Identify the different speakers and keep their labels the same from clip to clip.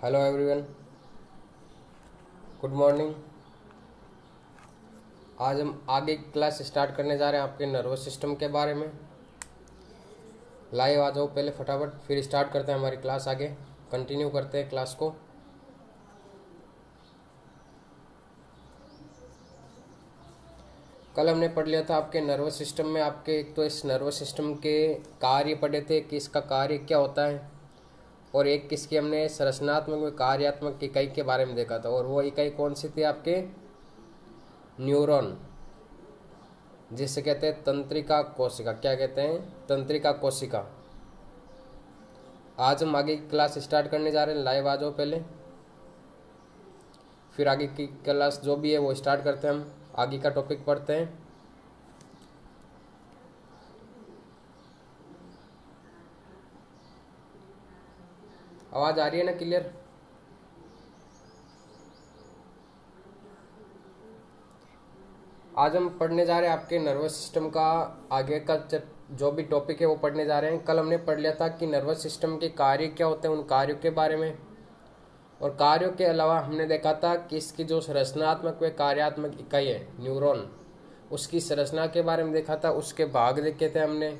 Speaker 1: Hello everyone, good morning. आज हम आगे क्लास स्टार्ट करने जा रहे हैं आपके नर्वस सिस्टम के बारे में। लाइव आ जाओ पहले फटाफट, फिर स्टार्ट करते हैं हमारी क्लास। आगे कंटिन्यू करते हैं क्लास को। कल हमने पढ़ लिया था आपके नर्वस सिस्टम में, आपके एक तो इस नर्वस सिस्टम के कार्य पढ़े थे कि इसका कार्य क्या होता है, और एक किसकी हमने संरचनात्मक व कार्यात्मक इकाई के बारे में देखा था। और वो इकाई कौन सी थी? आपके न्यूरॉन, जिसे कहते हैं तंत्रिका कोशिका। क्या कहते हैं? तंत्रिका कोशिका। आज हम आगे की क्लास स्टार्ट करने जा रहे हैं। लाइव आ जाओ पहले, फिर आगे की क्लास जो भी है वो स्टार्ट करते हैं। हम आगे का टॉपिक पढ़ते हैं। आवाज आ रही है ना क्लियर? आज हम पढ़ने जा रहे हैं आपके नर्वस सिस्टम का आगे का जो भी टॉपिक है वो पढ़ने जा रहे हैं। कल हमने पढ़ लिया था कि नर्वस सिस्टम के कार्य क्या होते हैं, उन कार्यों के बारे में। और कार्यों के अलावा हमने देखा था कि इसकी जो संरचनात्मक व कार्यात्मक इकाई है न्यूरॉन, उसकी संरचना के बारे में देखा था। उसके भाग देखे थे हमने।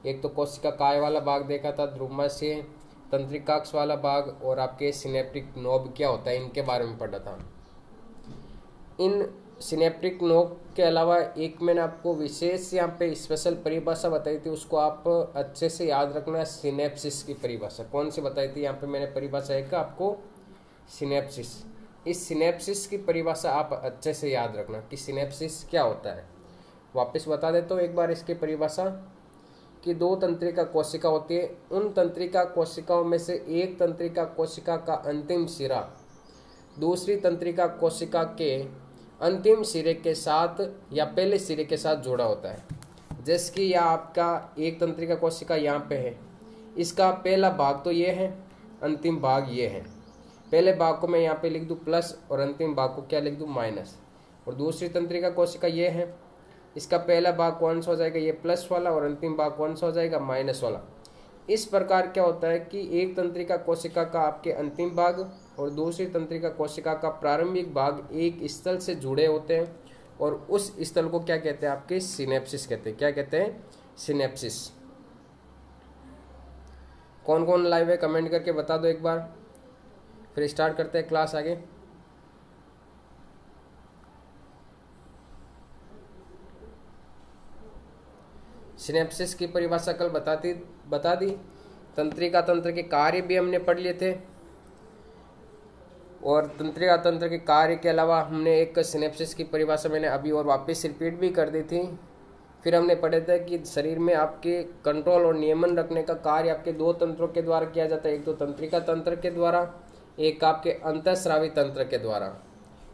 Speaker 1: एक तो कोशिका काय वाला भाग देखा था, ध्रुमाशय, तंत्रिकाक्ष वाला भाग, और आपके सिनेप्टिक नोब क्या होता है, इनके बारे में पढ़ा था। इन सिनेप्टिक नोब के अलावा एक मैंने आपको विशेष यहाँ पे स्पेशल परिभाषा बताई थी, उसको आप अच्छे से याद रखना। सिनेप्सिस की परिभाषा कौन सी बताई थी? यहाँ पे मैंने परिभाषा एक आपको सिनेप्सिस। इस सिनेप्सिस की परिभाषा आप अच्छे से याद रखना कि सिनेप्सिस क्या होता है। वापस बता देता हूँ एक बार इसकी परिभाषा कि दो तंत्रिका कोशिका होती है। उन तंत्रिका कोशिकाओं में से एक तंत्रिका कोशिका का अंतिम सिरा दूसरी तंत्रिका कोशिका के अंतिम सिरे के साथ या पहले सिरे के साथ जुड़ा होता है। जैसे कि यह आपका एक तंत्रिका कोशिका यहाँ पे है, इसका पहला भाग तो ये है, अंतिम भाग ये है। पहले भाग को मैं यहाँ पे लिख दूँ प्लस, और अंतिम भाग को क्या लिख दूँ? माइनस। और दूसरी तंत्रिका कोशिका ये है, इसका पहला भाग कौन सा हो जाएगा? ये प्लस वाला, और अंतिम भाग कौन सा हो जाएगा? माइनस वाला। इस प्रकार क्या होता है कि एक तंत्रिका कोशिका का आपके अंतिम भाग और दूसरी तंत्रिका कोशिका का प्रारंभिक भाग एक स्थल से जुड़े होते हैं, और उस स्थल को क्या कहते हैं? आपके सिनेप्सिस कहते हैं। क्या कहते हैं? सिनेप्सिस। कौन कौन लाइव है कमेंट करके बता दो एक बार, फिर स्टार्ट करते हैं क्लास आगे। सिनेप्सिस की परिभाषा कल बता दी। तंत्रिका तंत्र के कार्य भी हमने पढ़ लिए थे, और तंत्रिका तंत्र के कार्य के अलावा हमने एक सिनेप्सिस की परिभाषा मैंने अभी और वापस रिपीट भी कर दी थी। फिर हमने पढ़े थे कि शरीर में आपके कंट्रोल और नियमन रखने का कार्य आपके दो तंत्रों के द्वारा किया जाता है। एक तो तंत्रिका तंत्र के द्वारा, एक आपके अंतःस्रावी तंत्र के द्वारा।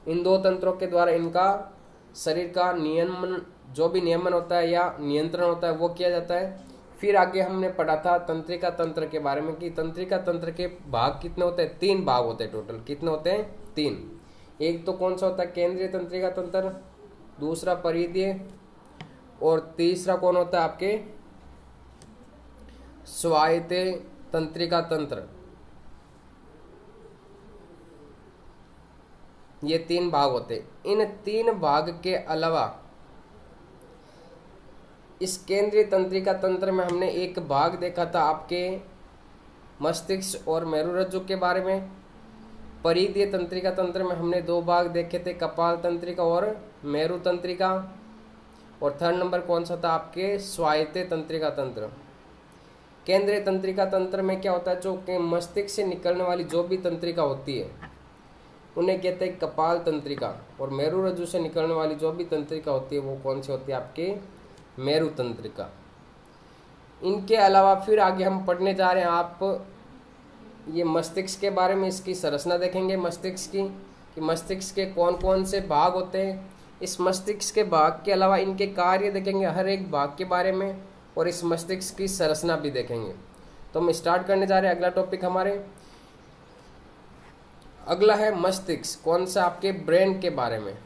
Speaker 1: इन दो तंत्रों के द्वारा इनका शरीर का नियमन, जो भी नियमन होता है या नियंत्रण होता है, वो किया जाता है। फिर आगे हमने पढ़ा था तंत्रिका तंत्र के बारे में कि तंत्रिका तंत्र के भाग कितने होते हैं? 3 भाग होते हैं टोटल। कितने होते हैं? 3। एक तो कौन सा होता है? केंद्रीय तंत्रिका तंत्र, दूसरा परिधीय, और तीसरा कौन होता है? आपके स्वायत्त तंत्रिका तंत्र। ये 3 भाग होते हैं। इन 3 भाग के अलावा इस केंद्रीय तंत्रिका तंत्र में हमने एक भाग देखा था आपके मस्तिष्क और मेरुरज्जु के बारे में। परिधीय तंत्रिका तंत्र में हमने 2 भाग देखे थे, कपाल तंत्रिका और मेरु तंत्रिका। और थर्ड नंबर कौन सा था? आपके स्वायत्त तंत्रिका तंत्र। केंद्रीय तंत्रिका तंत्र में क्या होता है? जो कि मस्तिष्क से निकलने वाली जो भी तंत्रिका होती है उन्हें कहते हैं कपाल तंत्रिका, और मेरुरज्जु से निकलने वाली जो भी तंत्रिका होती है वो कौन सी होती है? आपके मेरु तंत्रिका। इनके अलावा फिर आगे हम पढ़ने जा रहे हैं आप ये मस्तिष्क के बारे में। इसकी संरचना देखेंगे मस्तिष्क की, कि मस्तिष्क के कौन कौन से भाग होते हैं। इस मस्तिष्क के भाग के अलावा इनके कार्य देखेंगे हर एक भाग के बारे में, और इस मस्तिष्क की संरचना भी देखेंगे। तो हम स्टार्ट करने जा रहे हैं। अगला टॉपिक हमारे अगला है मस्तिष्क। कौन सा? आपके ब्रेन के बारे में।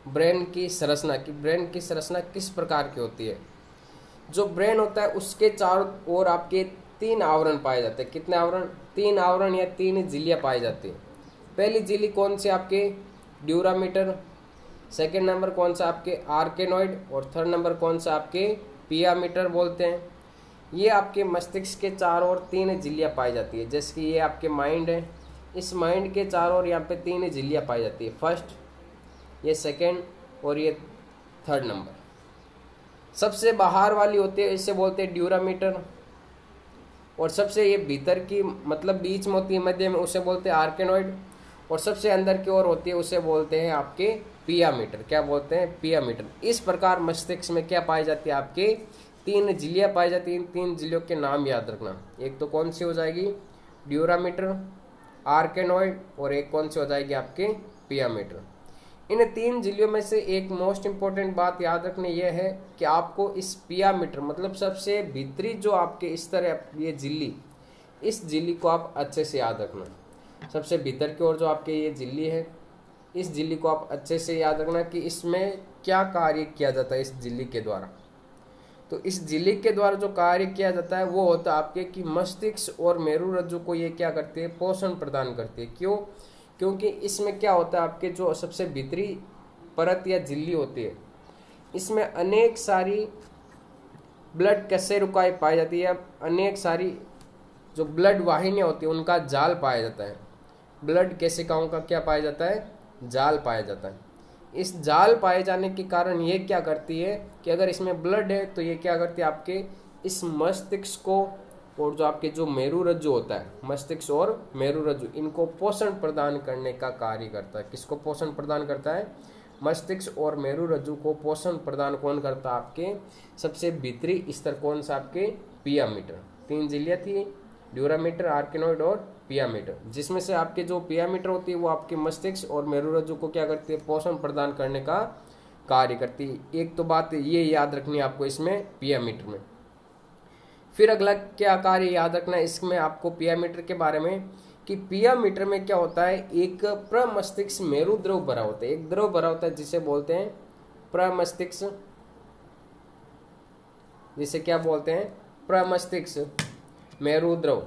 Speaker 1: ब्रेन की संरचना की, ब्रेन की संरचना किस प्रकार की होती है। जो ब्रेन होता है उसके चारों ओर आपके तीन आवरण पाए जाते हैं। कितने आवरण? तीन आवरण या तीन झिल्लियाँ पाई जाती है। पहली झिल्ली कौन सी? आपके ड्यूरामीटर। सेकेंड नंबर कौन सा? आपके आर्केनॉइड। और थर्ड नंबर कौन सा? आपके पियामीटर बोलते हैं। ये आपके मस्तिष्क के चारों ओर तीन झिल्लियाँ पाई जाती है। जैसे कि ये आपके माइंड है, इस माइंड के चारों ओर यहाँ पे तीन झिल्लियाँ पाई जाती है। फर्स्ट, ये सेकेंड और ये थर्ड नंबर। सबसे बाहर वाली होती है, इसे बोलते हैं ड्यूरामीटर। और सबसे ये भीतर की मतलब बीच में होती है, मध्य में, उसे बोलते हैं आर्केनॉइड। और सबसे अंदर की ओर होती है, उसे बोलते हैं आपके पियामीटर। क्या बोलते हैं? पियामीटर। इस प्रकार मस्तिष्क में क्या पाई जाती है? आपके तीन झिल्लियाँ पाई जाती हैं। तीन झिल्लियों के नाम याद रखना। एक तो कौन सी हो जाएगी? ड्यूरामीटर, आर्केनॉइड, और एक कौन सी हो जाएगी? आपके पियामीटर। इन तीन झिल्लियों में से एक मोस्ट इंपॉर्टेंट बात याद रखनी यह है कि आपको इस पियामीटर मतलब सबसे भीतरी जो आपके इस तरह ये झिल्ली, इस झिल्ली को आप अच्छे से याद रखना। सबसे भीतर की ओर जो आपके ये झिल्ली है, इस झिल्ली को आप अच्छे से याद रखना कि इसमें क्या कार्य किया जाता है इस झिल्ली के द्वारा। तो इस झिल्ली के द्वारा जो कार्य किया जाता है वो होता है आपके कि मस्तिष्क और मेरुरज्जु को ये क्या करती है? पोषण प्रदान करती है। क्यों? क्योंकि इसमें क्या होता है, आपके जो सबसे भीतरी परत या झिल्ली होती है, इसमें अनेक सारी ब्लड कशेरुकाएं पाई जाती है। अनेक सारी जो ब्लड वाहिनियां होती है उनका जाल पाया जाता है। ब्लड केशिकाओं का क्या पाया जाता है? जाल पाया जाता है। इस जाल पाए जाने के कारण ये क्या करती है कि अगर इसमें ब्लड है तो ये क्या करती है? आपके इस मस्तिष्क को और जो आपके जो मेरुरज्जु होता है, मस्तिष्क और मेरुरज्जु, इनको पोषण प्रदान करने का कार्य करता है। किसको पोषण प्रदान करता है? मस्तिष्क और मेरुरज्जु को पोषण प्रदान कौन करता है? आपके सबसे भीतरी स्तर कौन सा? आपके पियामीटर। तीन झिल्लियाँ थी, ड्यूरामीटर, आर्केनॉइड और पियामीटर, जिसमें से आपके जो पियामीटर होती है वो आपके मस्तिष्क और मेरुरज्जु को क्या करती है? पोषण प्रदान करने का कार्य करती है। एक तो बात ये याद रखनी है आपको इसमें पियामीटर में। फिर अगला क्या कार्य याद रखना है इसमें आपको पियामीटर के बारे में कि पियामीटर में क्या होता है? एक प्रमस्तिष्क मेरु द्रव भरा होता है। एक द्रव भरा होता है जिसे बोलते हैं प्रमस्तिष्क, जिसे क्या बोलते हैं? प्रमस्तिष्क मेरु द्रव।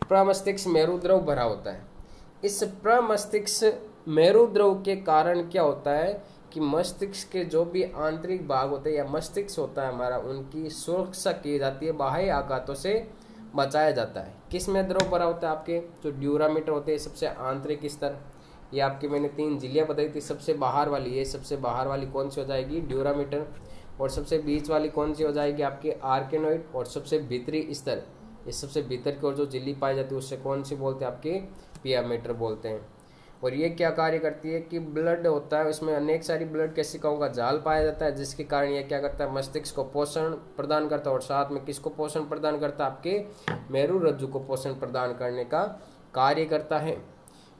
Speaker 1: प्रमस्तिष्क मेरु द्रव भरा होता है। इस प्रमस्तिष्क मेरु द्रव के कारण क्या होता है कि मस्तिष्क के जो भी आंतरिक भाग होते हैं या मस्तिष्क होता है हमारा, उनकी सुरक्षा की जाती है, बाह्य आघातों से बचाया जाता है। किस में द्रव भरा होता है? आपके जो ड्यूरामीटर होते हैं सबसे आंतरिक स्तर, ये आपकी मैंने तीन झिल्लियाँ बताई थी। सबसे बाहर वाली, ये सबसे बाहर वाली कौन सी हो जाएगी? ड्यूरामीटर। और सबसे बीच वाली कौन सी हो जाएगी? आपके आर्केनॉइड। और सबसे भीतरी स्तर, इस सबसे भीतर की ओर जो झिल्ली पाई जाती है उससे कौन सी बोलते हैं? आपके पियामीटर बोलते हैं। और ये क्या कार्य करती है कि ब्लड होता है उसमें अनेक सारी ब्लड केशिकाओं का जाल पाया जाता है, जिसके कारण ये क्या करता है? मस्तिष्क को पोषण प्रदान करता है। और साथ में किसको पोषण प्रदान करता है? आपके मेरुरज्जु को पोषण प्रदान करने का कार्य करता है।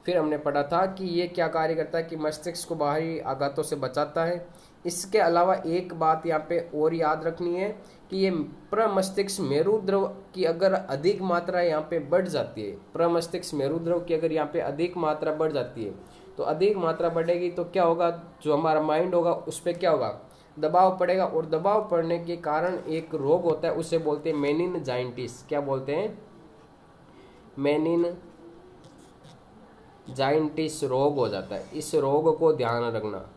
Speaker 1: फिर हमने पढ़ा था कि ये क्या कार्य करता है कि मस्तिष्क को बाहरी आघातों से बचाता है। इसके अलावा एक बात यहाँ पे और याद रखनी है कि ये प्रमस्तिष्क मेरुद्रव की अगर अधिक मात्रा यहाँ पे बढ़ जाती है, प्रमस्तिष्क मेरुद्रव की अगर यहाँ पे अधिक मात्रा बढ़ जाती है, तो अधिक मात्रा बढ़ेगी तो क्या होगा? जो हमारा माइंड होगा उस पर क्या होगा? दबाव पड़ेगा। और दबाव पड़ने के कारण एक रोग होता है, उसे बोलते हैं मेनिनजाइटिस। क्या बोलते हैं? मेनिनजाइटिस रोग हो जाता है। इस रोग को ध्यान रखना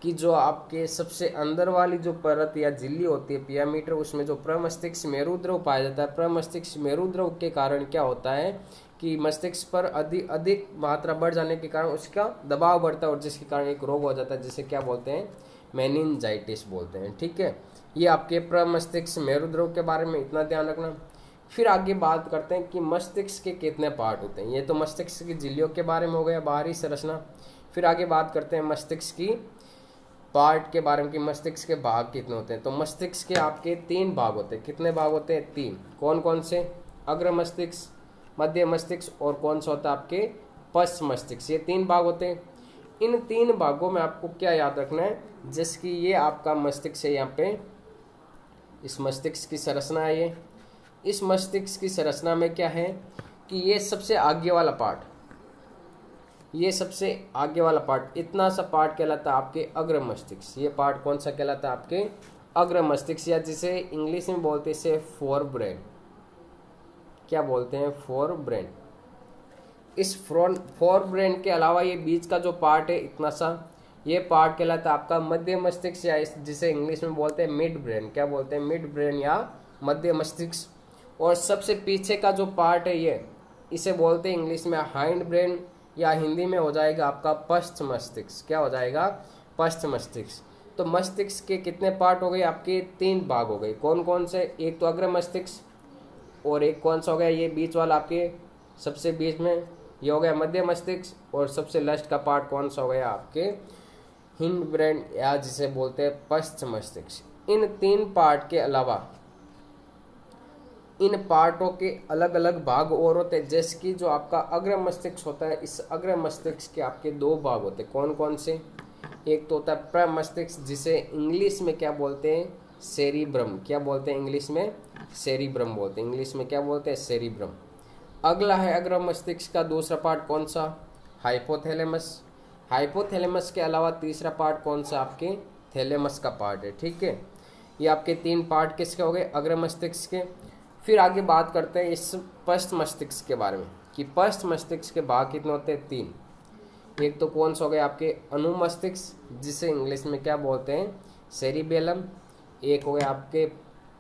Speaker 1: कि जो आपके सबसे अंदर वाली जो परत या झिल्ली होती है पियामीटर, उसमें जो प्रमस्तिष्क मेरुद्रव पाया जाता है, प्रमस्तिष्क मेरुद्रव के कारण क्या होता है कि मस्तिष्क पर अधिक मात्रा बढ़ जाने के कारण उसका दबाव बढ़ता है और जिसके कारण एक रोग हो जाता है जिसे क्या बोलते हैं? मेनिनजाइटिस बोलते हैं। ठीक है, ये आपके प्रमस्तिष्क मेरुद्रव के बारे में इतना ध्यान रखना। फिर आगे बात करते हैं कि मस्तिष्क के कितने पार्ट होते हैं। ये तो मस्तिष्क की झिल्लियों के बारे में हो गया, बाहरी संरचना। फिर आगे बात करते हैं मस्तिष्क की पार्ट के बारे में कि मस्तिष्क के भाग कितने होते हैं। तो मस्तिष्क के आपके तीन भाग होते हैं। कितने भाग होते हैं? तीन। कौन कौन से? अग्र मस्तिष्क, मध्य मस्तिष्क और कौन सा होता है? आपके पश्च मस्तिष्क। ये तीन भाग होते हैं। इन तीन भागों में आपको क्या याद रखना है? जैसे कि ये आपका मस्तिष्क है, यहाँ पे इस मस्तिष्क की संरचना है। ये इस मस्तिष्क की संरचना में क्या है कि ये सबसे आगे वाला पार्ट, ये सबसे आगे वाला पार्ट, इतना सा पार्ट कहलाता है आपके अग्र मस्तिष्क। ये पार्ट कौन सा कहलाता है आपके अग्र मस्तिष्क, या जिसे इंग्लिश में बोलते हैं इसे फोर ब्रेन। क्या बोलते हैं? Fore brain. इस फोर ब्रेन के अलावा ये बीच का जो पार्ट है इतना सा, ये पार्ट कहलाता है आपका मध्य मस्तिष्क, या जिसे इंग्लिश में बोलते हैं मिड ब्रेन। क्या बोलते हैं? मिड ब्रेन या मध्य मस्तिष्क। और सबसे पीछे का जो पार्ट है ये, इसे बोलते हैं इंग्लिश में हाइंड ब्रेन, या हिंदी में हो जाएगा आपका पश्च मस्तिष्क। क्या हो जाएगा? पश्च मस्तिष्क। तो मस्तिष्क के कितने पार्ट हो गए आपके? 3 भाग हो गए। कौन कौन से? एक तो अग्र मस्तिष्क, और एक कौन सा हो गया ये बीच वाला आपके सबसे बीच में, ये हो गया मध्य मस्तिष्क, और सबसे लास्ट का पार्ट कौन सा हो गया आपके हिंड ब्रेन, या जिसे बोलते हैं पश्च मस्तिष्क। इन 3 पार्ट के अलावा इन पार्टों के अलग अलग भाग और होते हैं, जैसे कि जो आपका अग्र मस्तिष्क होता है, इस अग्र मस्तिष्क के आपके 2 भाग होते हैं। कौन कौन से? एक तो होता है प्रमस्तिष्क, जिसे इंग्लिश में क्या बोलते हैं? सेरिब्रम। क्या बोलते हैं इंग्लिश में? सेरिब्रम बोलते हैं। इंग्लिश में क्या बोलते हैं? सेरिब्रम। अगला है अग्र मस्तिष्क का दूसरा पार्ट कौन सा? हाइपोथैलेमस। हाइपोथैलेमस के अलावा तीसरा पार्ट कौन सा? आपके थैलेमस का पार्ट है। ठीक है, ये आपके 3 पार्ट किसके हो गए? अग्र मस्तिष्क के। फिर आगे बात करते हैं इस पश्च मस्तिष्क के बारे में, कि पश्च मस्तिष्क के भाग कितने होते हैं? 3। एक तो कौन सा हो गए आपके अनुमस्तिष्क, जिसे इंग्लिश में क्या बोलते हैं? सेरिबेलम। एक हो गए आपके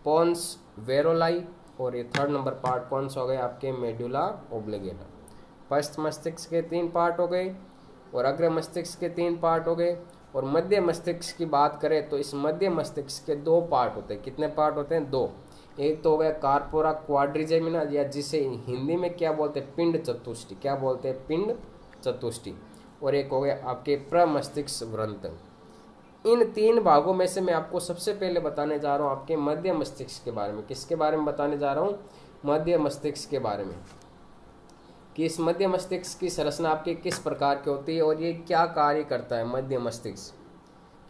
Speaker 1: पोन्स वेरोलाई, और ये 3rd नंबर पार्ट कौन सा हो गया आपके? मेडुला ओब्लिगेटा। पश्च मस्तिष्क के 3 पार्ट हो गए, और अग्र मस्तिष्क के 3 पार्ट हो गए। और मध्य मस्तिष्क की बात करें तो इस मध्य मस्तिष्क के 2 पार्ट होते हैं। कितने पार्ट होते हैं? 2। एक तो हो गया कार्पोरा क्वाड्रिजेमिना, या जिसे हिंदी में क्या बोलते हैं? पिंड चतुष्टि। क्या बोलते हैं? पिंड चतुष्टि। और एक हो गया आपके प्रमस्तिष्क वृंत। इन 3 भागों में से मैं आपको सबसे पहले बताने जा रहा हूँ आपके मध्य मस्तिष्क के बारे में। किसके बारे में बताने जा रहा हूँ? मध्य मस्तिष्क के बारे में, कि इस मध्य मस्तिष्क की संरचना आपकी किस प्रकार की होती है, और ये क्या कार्य करता है मध्य मस्तिष्क,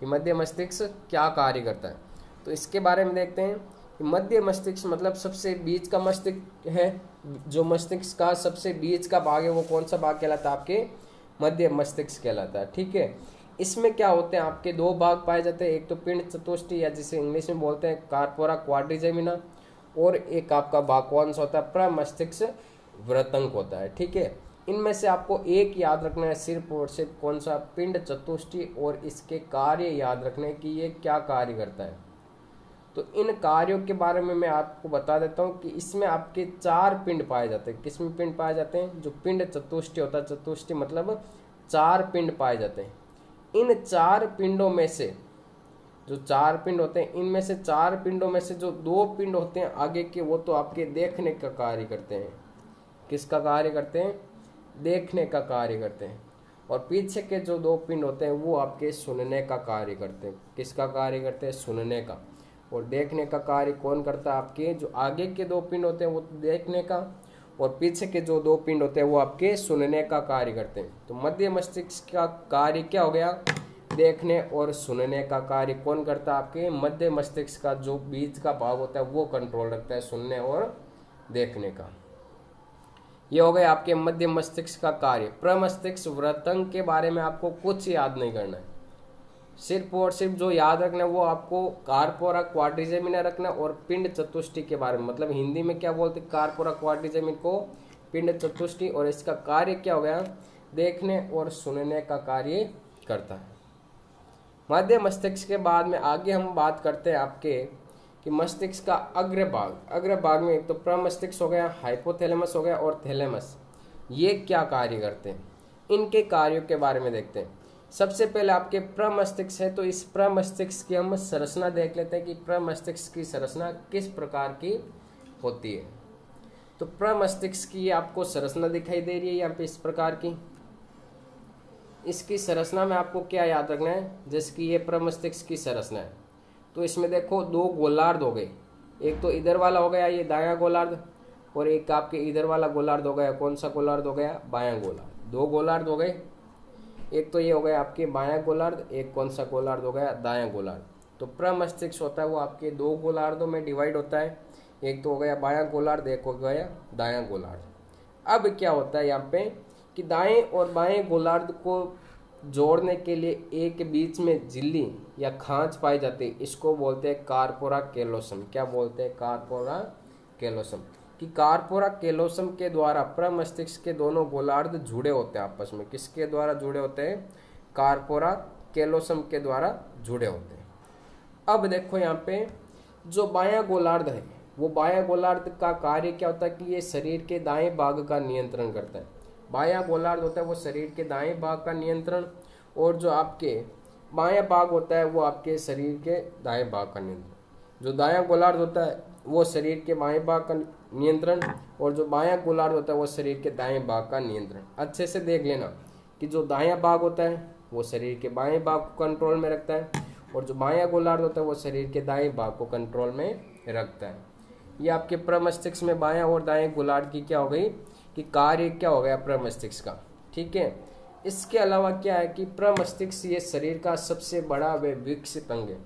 Speaker 1: कि मध्य मस्तिष्क क्या कार्य करता है। तो इसके बारे में देखते हैं कि मध्य मस्तिष्क मतलब सबसे बीच का मस्तिष्क है। जो मस्तिष्क का सबसे बीच का भाग है वो कौन सा भाग कहलाता है? आपके मध्य मस्तिष्क कहलाता है। ठीक है, इसमें क्या होते हैं आपके 2 भाग पाए जाते हैं। एक तो पिंड चतुष्टि, या जिसे इंग्लिश में बोलते हैं कार्पोरा क्वाड्रिजेमिना, और एक आपका भाग कौन सा होता है? प्रमस्तिष्क वृतंक होता है। ठीक है, इनमें से आपको एक याद रखना है सिर्फ और सिर्फ, कौन सा? पिंड चतुष्टि, और इसके कार्य याद रखने की ये क्या कार्य करता है। तो इन कार्यों के बारे में मैं आपको बता देता हूँ कि इसमें आपके 4 पिंड पाए जाते हैं। किसमें पिंड पाए जाते हैं? जो पिंड चतुष्टि होता है, चतुष्टि मतलब 4 पिंड पाए जाते हैं। इन 4 पिंडों में से जो 4 पिंड होते हैं, इनमें से 4 पिंडों में से जो 2 पिंड होते हैं आगे के, वो तो आपके देखने का कार्य करते हैं। किसका कार्य करते हैं? देखने का कार्य करते हैं। और पीछे के जो 2 पिंड होते हैं वो आपके सुनने का कार्य करते हैं। किसका कार्य करते हैं? सुनने का। और देखने का कार्य कौन करता है? आपके जो आगे के 2 पिंड होते हैं वो देखने का, और पीछे के जो 2 पिंड होते हैं वो आपके सुनने का कार्य करते हैं। तो मध्य मस्तिष्क का कार्य क्या हो गया? देखने और सुनने का कार्य कौन करता है? आपके मध्य मस्तिष्क का जो बीच का भाग होता है वो कंट्रोल रखता है सुनने और देखने का। ये हो गए आपके मध्य मस्तिष्क का कार्य। प्रमस्तिष्क वृत्तंग के बारे में आपको कुछ याद नहीं करना है, सिर्फ और सिर्फ जो याद रखना है वो आपको कार्पोरा क्वाड्रिजेमिना रखना, और पिंड चतुष्टि के बारे में, मतलब हिंदी में क्या बोलते हैं? कार्पोरा क्वाड्रिजेमिन को पिंड चतुष्टि, और इसका कार्य क्या हो गया? देखने और सुनने का कार्य करता है। मध्य मस्तिष्क के बाद में आगे हम बात करते हैं आपके कि मस्तिष्क का अग्र भाग में एक तो प्रमस्तिष्क हो गया, हाइपोथैलेमस हो गया, और थैलेमस। ये क्या कार्य करते हैं? इनके कार्यों के बारे में देखते हैं। सबसे पहले आपके प्रमस्तिष्क है, तो इस प्रमस्तिष्क की हम संरचना देख लेते हैं कि प्रमस्तिष्क की संरचना किस प्रकार की होती है। तो प्रमस्तिष्क की आपको संरचना दिखाई दे रही है यहाँ पे इस प्रकार की। इसकी संरचना में आपको क्या याद रखना है? जैसे कि ये प्रमस्तिष्क की संरचना है, तो इसमें देखो 2 गोलार्ध हो गए। एक तो इधर वाला हो गया ये दायां गोलार्ध, और एक आपके इधर वाला गोलार्ध हो गया, कौन सा गोलार्ध हो गया? बायां गोलार्ध। 2 गोलार्ध हो गए। एक तो ये हो गया आपके बायां गोलार्ध, एक कौन सा गोलार्ध हो गया? दायां गोलार्ध। तो प्रमस्तिष्क होता है वो आपके 2 गोलार्धों में डिवाइड होता है। एक तो हो गया बायां गोलार्ध, एक हो गया दायां गोलार्ध। अब क्या होता है यहाँ पे कि दाएं और बाएं गोलार्ध को जोड़ने के लिए एक के बीच में झिल्ली या खांच पाई जाती है, इसको बोलते हैं कार्पोरा कैलोसम। क्या बोलते हैं? Corpora callosum. कि कार्पोरा कैलोसम के द्वारा प्रमस्तिष्क के दोनों गोलार्ध जुड़े होते हैं आपस में। किसके द्वारा जुड़े होते हैं? कार्पोरा कैलोसम के द्वारा जुड़े होते हैं। अब देखो यहाँ पे जो बायां गोलार्ध है, वो बायां गोलार्ध का कार्य क्या होता है कि ये शरीर के दाएं भाग का नियंत्रण करता है। बायां गोलार्ध होता है वो शरीर के दाएं भाग का नियंत्रण, और जो आपके बायां भाग होता है वो आपके शरीर के दाएं भाग का नियंत्रण। जो दायां गोलार्ध होता है वो शरीर के बाएं भाग का नियंत्रण, और जो बायां गोलार्ध होता है वो शरीर के दाएं भाग का नियंत्रण। अच्छे से देख लेना कि जो दायां भाग होता है वो शरीर के बाएं भाग को कंट्रोल में रखता है, और जो बायां गोलार्ध होता है वो शरीर के दाएं भाग को कंट्रोल में रखता है। ये आपके प्रमस्तिष्क में बायां और दाएं गोलार्ध की क्या हो गई कि कार्य क्या हो गया प्रमस्तिष्क का। ठीक है। इसके अलावा क्या है कि प्रमस्तिष्क ये शरीर का सबसे बड़ा व विकसित अंग है।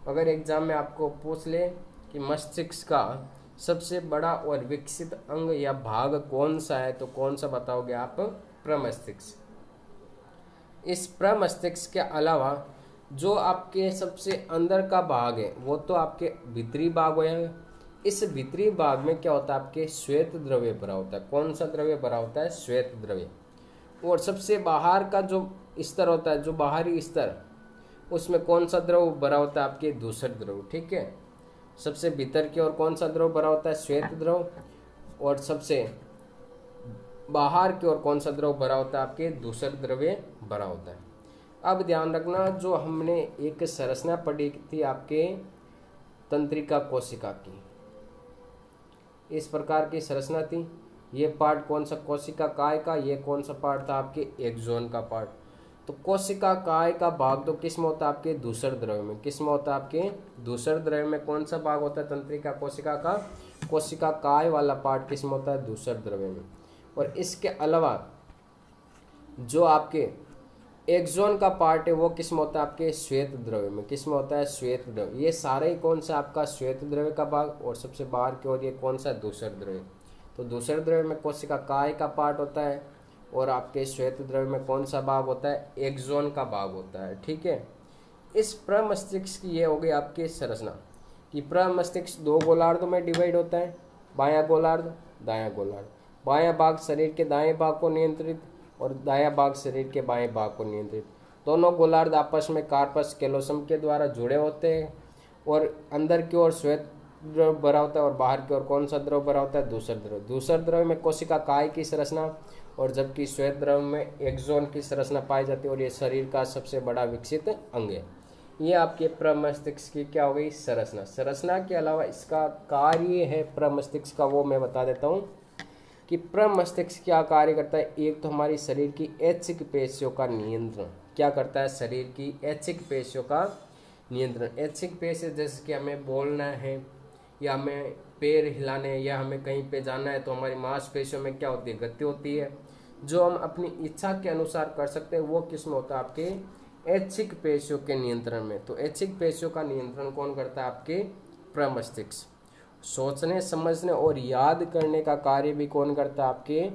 Speaker 1: अगर एग्जाम में आपको पूछ ले कि मस्तिष्क का सबसे बड़ा और विकसित अंग या भाग कौन सा है, तो कौन सा बताओगे आप? प्रमस्तिष्क। इस प्रमस्तिष्क के अलावा जो आपके सबसे अंदर का भाग है वो तो आपके भीतरी भाग होगा। इस भीतरी भाग में क्या होता है? आपके श्वेत द्रव्य भरा होता है। कौन सा द्रव्य भरा होता है? श्वेत द्रव्य। और सबसे बाहर का जो स्तर होता है, जो बाहरी स्तर, उसमें कौन सा द्रव भरा होता है? आपके दूसर द्रव। ठीक है। सबसे भीतर की ओर कौन सा द्रव भरा होता है? श्वेत द्रव। और सबसे बाहर की ओर कौन सा द्रव भरा होता है? आपके दूसर द्रव्य भरा होता है। अब ध्यान रखना, जो हमने एक संरचना पढ़ी थी आपके तंत्रिका कोशिका की, इस प्रकार की संरचना थी। ये पार्ट कौन सा? कोशिका काय का। ये कौन सा पार्ट था? आपके एक्सोन का पार्ट। तो कोशिका काय का भाग तो किस में होता है? आपके दूसर द्रव्य में। किस में होता है? आपके दूसर द्रव्य में। कौन सा भाग होता है तंत्रिका कोशिका का? कोशिका काय वाला पार्ट किस में होता है? दूसर द्रव्य में। और इसके अलावा जो आपके एक्सोन का पार्ट है वो किस में होता है? आपके श्वेत द्रव्य में। किस में होता है? श्वेत द्रव्य। ये सारे ही कौन सा? आपका श्वेत द्रव्य का भाग। और सबसे बाहर की ओर ये कौन सा? दूसर द्रव्य। तो दूसर द्रव्य में कोशिका काय का पार्ट होता है, और आपके श्वेत द्रव्य में कौन सा भाग होता है? एक्सोन का भाग होता है। ठीक है। इस प्रमस्तिष्क की ये हो गई आपकी संरचना कि प्रमस्तिष्क दो गोलार्धों में डिवाइड होता है, बायां गोलार्ध, दायां गोलार्ध। बायां भाग शरीर के दाएं भाग को नियंत्रित, और दायां भाग शरीर के बाएं भाग को नियंत्रित। दोनों गोलार्ध आपस में कार्पस कैलोसम के द्वारा जुड़े होते हैं, और अंदर की ओर श्वेत द्रव भरा होता है, और बाहर की ओर कौन सा द्रव भरा होता है? दूसर द्रव। दूसर द्रव में कोशिका काय की संरचना, और जबकि श्वेत द्रव में एक्सोन की संरचना पाई जाती है, और ये शरीर का सबसे बड़ा विकसित अंग है। ये आपके प्रमस्तिष्क की क्या हो गई? संरचना। संरचना के अलावा इसका कार्य है प्रमस्तिष्क का, वो मैं बता देता हूँ कि प्रमस्तिष्क क्या कार्य करता है। एक तो हमारी शरीर की ऐच्छिक पेशियों का नियंत्रण। क्या करता है? शरीर की ऐच्छिक पेशियों का नियंत्रण। ऐच्छिक पेशी जैसे कि हमें बोलना है, या हमें पैर हिलाने, या हमें कहीं पे जाना है, तो हमारी मांसपेशियों में क्या होती है? गति होती है, जो हम अपनी इच्छा के अनुसार कर सकते हैं। वो किस में होता है? आपके ऐच्छिक पेशियों के नियंत्रण में। तो ऐच्छिक पेशियों का नियंत्रण कौन करता है? आपके प्रमस्तिष्क। सोचने, समझने और याद करने का कार्य भी कौन करता है? आपके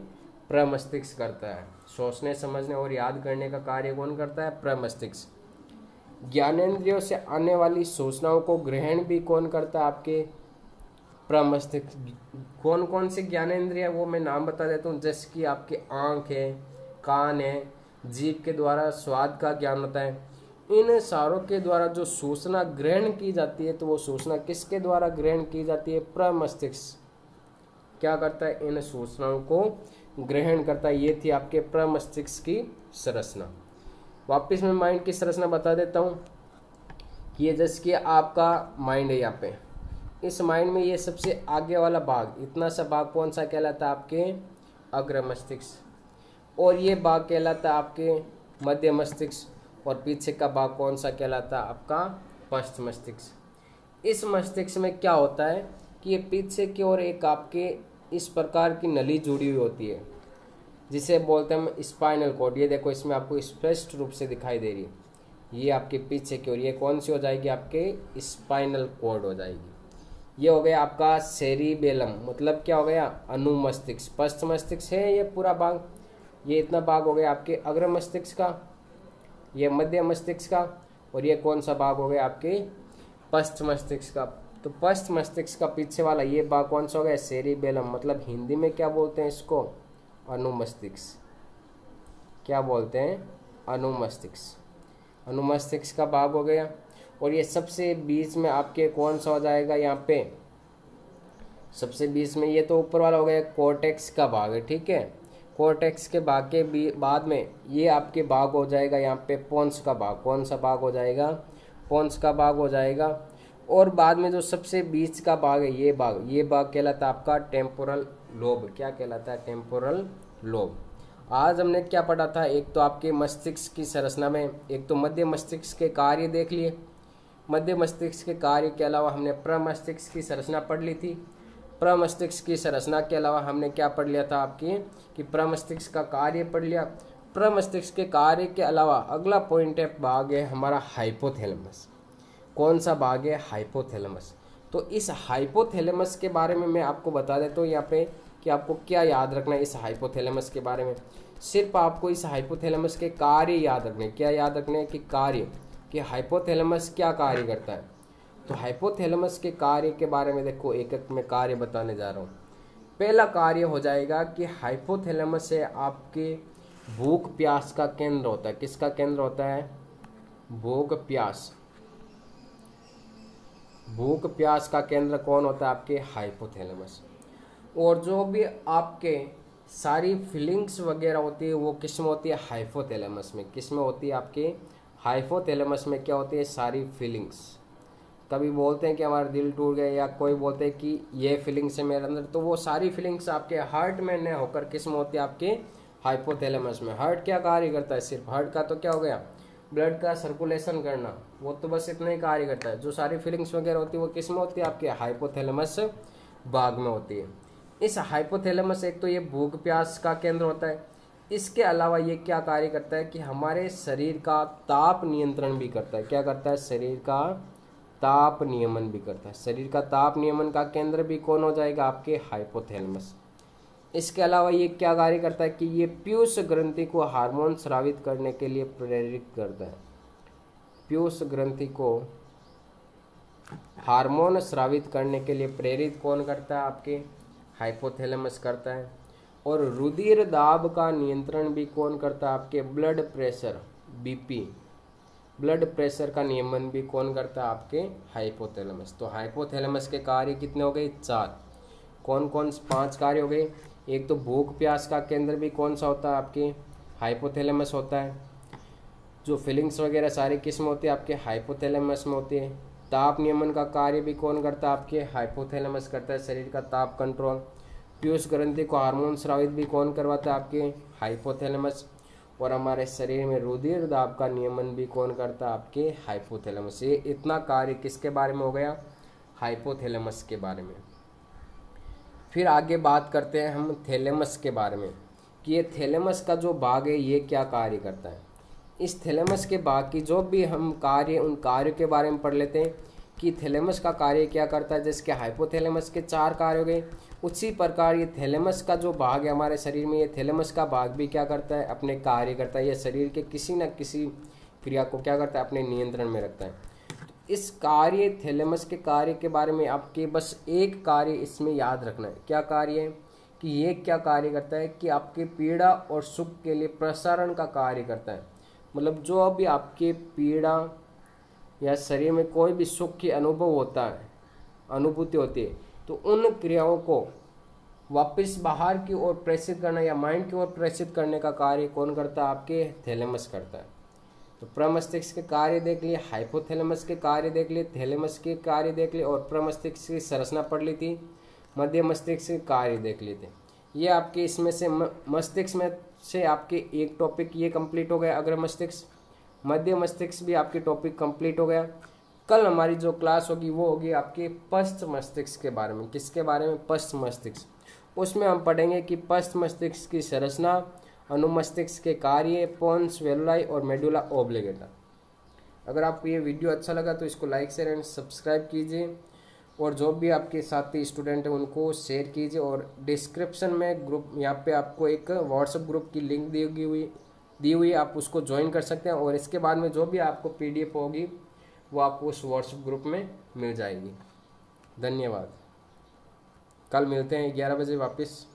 Speaker 1: प्रमस्तिष्क करता है। सोचने, समझने और याद करने का कार्य कौन करता है? प्रमस्तिष्क। ज्ञानेंद्रियों से आने वाली सूचनाओं को ग्रहण भी कौन करता है? आपके प्रमस्तिष्क। कौन कौन से ज्ञानेंद्रिय है वो मैं नाम बता देता हूँ। जैसे कि आपके आँख है, कान है, जीभ के द्वारा स्वाद का ज्ञान होता है। इन सारों के द्वारा जो सूचना ग्रहण की जाती है, तो वो सूचना किसके द्वारा ग्रहण की जाती है? प्रमस्तिष्क क्या करता है? इन सूचनाओं को ग्रहण करता है। ये थी आपके प्रमस्तिष्क की संरचना। वापिस मैं माइंड की संरचना बता देता हूँ कि ये जैसे कि आपका माइंड है, यहाँ पे इस माइंड में ये सबसे आगे वाला भाग, इतना सा भाग कौन सा कहलाता है? आपके अग्र मस्तिष्क। और ये भाग कहलाता है आपके मध्य मस्तिष्क, और पीछे का भाग कौन सा कहलाता है? आपका पश्च मस्तिष्क। इस मस्तिष्क में क्या होता है कि ये पीछे की ओर एक आपके इस प्रकार की नली जुड़ी हुई होती है, जिसे बोलते हैं हम स्पाइनल कॉर्ड। ये देखो, इसमें आपको स्पष्ट रूप से दिखाई दे रही है। ये आपके पीछे की ओर ये कौन सी हो जाएगी? आपके स्पाइनल कॉर्ड हो जाएगी। ये हो गया आपका सेरिबेलम, मतलब क्या हो गया? अनुमस्तिष्क। पश्च मस्तिष्क है ये पूरा भाग, ये इतना भाग हो गया आपके अग्र मस्तिष्क का, ये मध्य मस्तिष्क का, और ये कौन सा भाग हो गया आपके पश्च मस्तिष्क का। तो पश्च मस्तिष्क का पीछे वाला ये भाग कौन सा हो गया सेरिबेलम, मतलब हिंदी में क्या बोलते हैं इसको अनुमस्तिष्क, क्या बोलते हैं अनुमस्तिष्क, अनुमस्तिष्क का भाग हो गया। और ये सबसे बीच में आपके कौन सा हो जाएगा यहाँ पे, सबसे बीच में ये तो ऊपर वाला हो गया कोर्टेक्स का भाग है, ठीक है। कोर्टेक्स के भाग के बाद में ये आपके भाग हो जाएगा यहाँ पे पोन्स का भाग, कौन सा भाग हो जाएगा पोन्स का भाग हो जाएगा। और बाद में जो सबसे बीच का भाग है ये भाग कहलाता है आपका टेम्पोरल लोब, क्या कहलाता है टेम्पोरल लोब। आज हमने क्या पढ़ा था, एक तो आपके मस्तिष्क की संरचना में एक तो मध्य मस्तिष्क के कार्य देख लिए, मध्य मस्तिष्क के कार्य के अलावा हमने प्रमस्तिष्क की संरचना पढ़ ली थी। प्रमस्तिष्क की संरचना के अलावा हमने क्या पढ़ लिया था आपकी कि प्रमस्तिष्क का कार्य पढ़ लिया। प्रमस्तिष्क के कार्य के अलावा अगला पॉइंट है भाग है हमारा हाइपोथैलेमस, कौन सा भाग है हाइपोथैलेमस। तो इस हाइपोथैलेमस के बारे में मैं आपको बता देता हूँ यहाँ पे कि आपको क्या याद रखना है इस हाइपोथैलेमस के बारे में। सिर्फ आपको इस हाइपोथैलेमस के कार्य याद रखने, क्या याद रखने कि कार्य, कि हाइपोथैलेमस क्या कार्य करता है। तो हाइपोथैलेमस के कार्य के बारे में देखो एक एक में कार्य बताने जा रहा हूँ। पहला कार्य हो जाएगा कि हाइपोथैलेमस से आपके भूख प्यास का केंद्र होता है, किसका केंद्र होता है भूख प्यास, भूख प्यास का केंद्र कौन होता है आपके हाइपोथैलेमस। और जो भी आपके सारी फीलिंग्स वगैरह होती है वो किस में होती है हाइपोथैलेमस में, किस में होती है आपके हाइपोथैलेमस में क्या होती है सारी फीलिंग्स। कभी बोलते हैं कि हमारा दिल टूट गया या कोई बोलते हैं कि ये फीलिंग्स है मेरे अंदर, तो वो सारी फीलिंग्स आपके हार्ट में न होकर किस में होती है आपके हाइपोथैलेमस में। हार्ट क्या कार्य करता है, सिर्फ हार्ट का तो क्या हो गया ब्लड का सर्कुलेशन करना, वो तो बस इतना ही कार्य करता है। जो सारी फीलिंग्स वगैरह होती है वो किस में होती है आपके हाइपोथैलेमस भाग में होती है। इस हाइपोथैलेमस एक तो ये भूख प्यास का केंद्र होता है, इसके अलावा ये क्या कार्य करता है कि हमारे शरीर का ताप नियंत्रण भी करता है। क्या करता है शरीर का ताप नियमन भी करता है। शरीर का ताप नियमन का केंद्र भी कौन हो जाएगा आपके हाइपोथैलेमस। इसके अलावा ये क्या कार्य करता है कि ये पीयूष ग्रंथि को हार्मोन स्रावित करने के लिए प्रेरित करता है। पीयूष ग्रंथि को हार्मोन स्रावित करने के लिए प्रेरित कौन करता है आपके हाइपोथैलेमस करता है। और रुधिर दाब का नियंत्रण भी कौन करता है आपके blood pressure BP, blood pressure का नियमन भी कौन करता है आपके हाइपोथैलेमस। तो हाइपोथैलेमस के कार्य कितने हो गए चार, कौन कौन 5 कार्य हो गए। एक तो भूख प्यास का केंद्र भी कौन सा होता है आपके हाइपोथैलेमस होता है। जो फीलिंग्स वगैरह सारी किस्म होती है आपके हाइपोथैलेमस में होती है। ताप नियमन का कार्य भी कौन करता है आपके हाइपोथैलेमस करता है, शरीर का ताप कंट्रोल। पीयूष ग्रंथि को हार्मोन स्रावित भी कौन करवाता है आपके हाइपोथैलेमस। और हमारे शरीर में रुधिर दाब का नियमन भी कौन करता है आपके हाइपोथैलेमस। ये इतना कार्य किसके बारे में हो गया हाइपोथैलेमस के बारे में। फिर आगे बात करते हैं हम थैलेमस के बारे में कि ये थैलेमस का जो भाग है ये क्या कार्य करता है। इस थैलेमस के भाग की जो भी हम कार्य उन कार्यों के बारे में पढ़ लेते हैं कि थैलेमस का कार्य क्या करता है। जिसके हाइपोथैलेमस के 4 कार्य हो गए, उसी प्रकार ये थैलेमस का जो भाग है हमारे शरीर में, ये थैलेमस का भाग भी क्या करता है अपने कार्य करता है। ये शरीर के किसी न किसी क्रिया को क्या करता है अपने नियंत्रण में रखता है। इस कार्य थैलेमस के कार्य के बारे में आपके बस एक कार्य इसमें याद रखना है। क्या कार्य है कि ये क्या कार्य करता है कि आपके पीड़ा और सुख के लिए प्रसारण का कार्य करता है। मतलब जो अभी आपके पीड़ा या शरीर में कोई भी सुख की अनुभव होता है, अनुभूति होती है, तो उन क्रियाओं को वापस बाहर की ओर प्रेषित करना या माइंड की ओर प्रेषित करने का कार्य कौन करता है आपके थैलेमस करता है। तो प्रमस्तिष्क के कार्य देख लिए, हाइपोथैलेमस के कार्य देख लिए, थैलेमस के कार्य देख लिए और प्रमस्तिष्क की संरचना पढ़ ली थी, मध्य मस्तिष्क के कार्य देख लिए थे। ये आपके इसमें से मस्तिष्क में से आपके एक टॉपिक ये कंप्लीट हो गया अग्र मस्तिष्क, मध्य मस्तिष्क भी आपके टॉपिक कंप्लीट हो गया। कल हमारी जो क्लास होगी वो होगी आपके पश्च मस्तिष्क के बारे में। किसके बारे में पश्च मस्तिष्क। उसमें हम पढ़ेंगे कि पश्च मस्तिष्क की संरचना, अनुमस्तिष्क के कार्य, पोन्स वेलुलाई और मेडुला ओब्लिगेटा। अगर आपको ये वीडियो अच्छा लगा तो इसको लाइक शेयर एंड सब्सक्राइब कीजिए और जो भी आपके साथी स्टूडेंट हैं उनको शेयर कीजिए। और डिस्क्रिप्शन में ग्रुप, यहाँ पे आपको एक व्हाट्सएप ग्रुप की लिंक दी हुई आप उसको ज्वाइन कर सकते हैं। और इसके बाद में जो भी आपको पीडीएफ होगी वो आपको उस व्हाट्सएप ग्रुप में मिल जाएगी। धन्यवाद। कल मिलते हैं 11 बजे वापस।